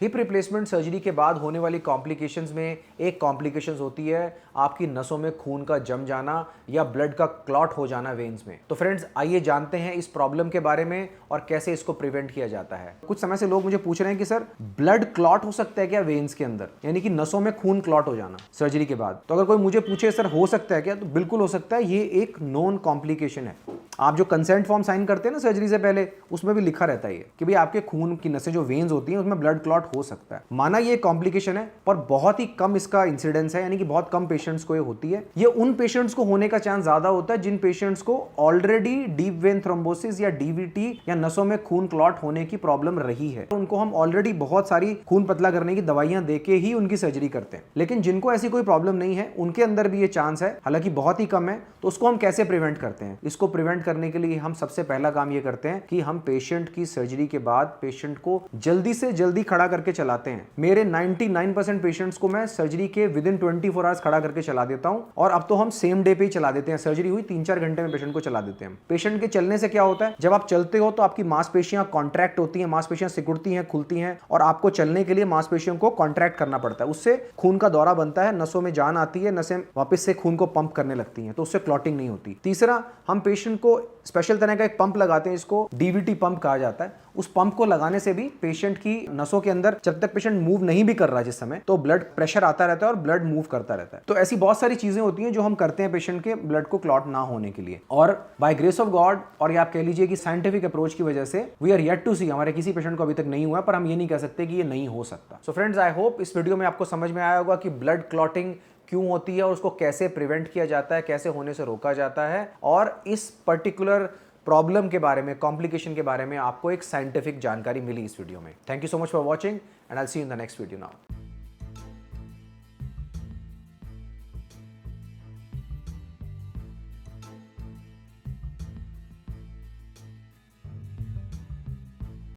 Hip replacement surgery के बाद होने वाली कॉम्प्लिकेशंस में एक कॉम्प्लिकेशंस होती है आपकी नसों में खून का जम जाना या ब्लड का क्लॉट हो जाना वेन्स में। तो फ्रेंड्स आइए जानते हैं इस प्रॉब्लम के बारे में और कैसे इसको प्रिवेंट किया जाता है। कुछ समय से लोग मुझे पूछ रहे हैं कि सर ब्लड क्लॉट हो सकता है क्या वेन्स के अंदर, यानी कि नसों में खून क्लॉट हो जाना सर्जरी के बाद। तो अगर कोई मुझे पूछे सर हो सकता है क्या, तो बिल्कुल हो सकता है। ये एक नोन कॉम्प्लिकेशन है। आप जो कंसेंट फॉर्म साइन करते हैं ना सर्जरी से पहले, उसमें भी लिखा रहता है ये कि भाई आपके खून की नसें जो वेन्स होती हैं उसमें ब्लड क्लॉट हो सकता है। माना ये कॉम्प्लिकेशन है पर बहुत ही कम इसका इंसिडेंस है, यानी कि बहुत कम पेशेंट्स को ये होती है। ये उन पेशेंट्स को होने का चांस ज्यादा होता है जिन पेशेंट्स को ऑलरेडी डीप वेन थ्रोम्बोसिस या डीवीटी या नसों में खून क्लॉट होने की प्रॉब्लम रही है। उनको हम ऑलरेडी बहुत सारी खून पतला करने की दवाइयां देके ही उनकी सर्जरी करते हैं। लेकिन जिनको ऐसी कोई प्रॉब्लम नहीं है उनके अंदर भी ये चांस है, हालांकि बहुत ही कम है। तो उसको हम कैसे प्रिवेंट करते हैं? इसको प्रिवेंट करने के लिए हम सबसे पहला काम ये करते हैं कि हम पेशेंट की सर्जरी के बाद पेशेंट को जल्दी से जल्दी खड़ा करके चलाते हैं। मेरे 99% पेशेंट्स को मैं सर्जरी के विद इन 24 आवर्स खड़ा करके चला देता हूं। और अब तो हम सेम डे पे ही चला देते हैं। सर्जरी हुई 3-4 घंटे में पेशेंट को चला देते हैं। पेशेंट के चलने से क्या होता है, जब आप चलते हो तो आपकी मांसपेशियां कॉन्ट्रैक्ट होती हैं, मांसपेशियां सिकुड़ती हैं, खुलती हैं, और आपको चलने के लिए मांसपेशियों को कॉन्ट्रैक्ट करना पड़ता है। उससे खून का दौरा बनता है, नसों में जान आती है, नसें वापस से खून को पंप करने लगती हैं, तो उससे क्लॉटिंग नहीं होती। तीसरा, हम पेशेंट को स्पेशल तरह का एक पंप लगाते हैं, इसको डीवीटी पंप कहा जाता है। उस पंप को लगाने से भी पेशेंट की नसों के अंदर, जब तक पेशेंट मूव नहीं भी कर रहा है जिस समय, तो ब्लड प्रेशर आता रहता है और ब्लड मूव करता रहता है। तो ऐसी बहुत सारी चीजें होती हैं जो हम करते हैं पेशेंट के ब्लड को क्लॉट ना होने के लिए। और बाय ग्रेस ऑफ गॉड, और ये आप कह लीजिए कि साइंटिफिक अप्रोच की वजह से, वी आर येट टू सी, हमारे किसी पेशेंट को अभी तक नहीं हुआ, पर हम ये नहीं कह सकते कि ये नहीं हो सकता। सो फ्रेंड्स, आई होप इस वीडियो में आपको समझ में आया होगा कि ब्लड क्लॉटिंग क्यों होती है और उसको कैसे प्रिवेंट किया जाता है, कैसे होने से रोका जाता है, और इस पर्टिकुलर प्रॉब्लम के बारे में, कॉम्प्लिकेशन के बारे में आपको एक साइंटिफिक जानकारी मिली इस वीडियो में। Thank you so much for watching and I will see you in the next video now.